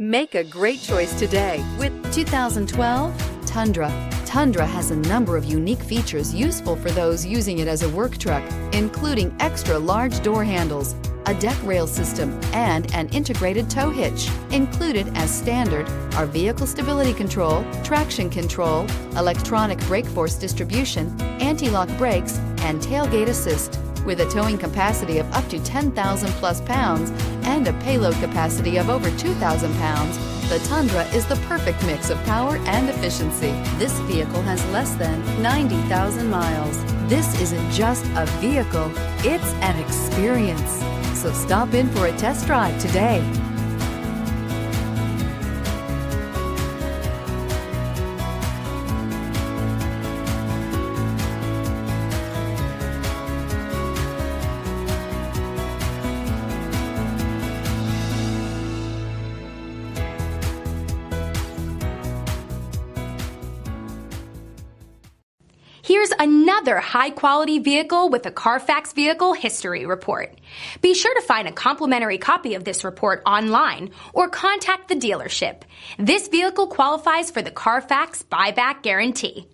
Make a great choice today with 2012 Tundra. Tundra has a number of unique features useful for those using it as a work truck, including extra large door handles, a deck rail system, and an integrated tow hitch. Included as standard are vehicle stability control, traction control, electronic brake force distribution, anti-lock brakes, and tailgate assist. With a towing capacity of up to 10,000 plus pounds and a payload capacity of over 2,000 pounds, the Tundra is the perfect mix of power and efficiency. This vehicle has less than 90,000 miles. This isn't just a vehicle, it's an experience. So stop in for a test drive today. Here's another high-quality vehicle with a Carfax Vehicle History Report. Be sure to find a complimentary copy of this report online or contact the dealership. This vehicle qualifies for the Carfax Buyback Guarantee.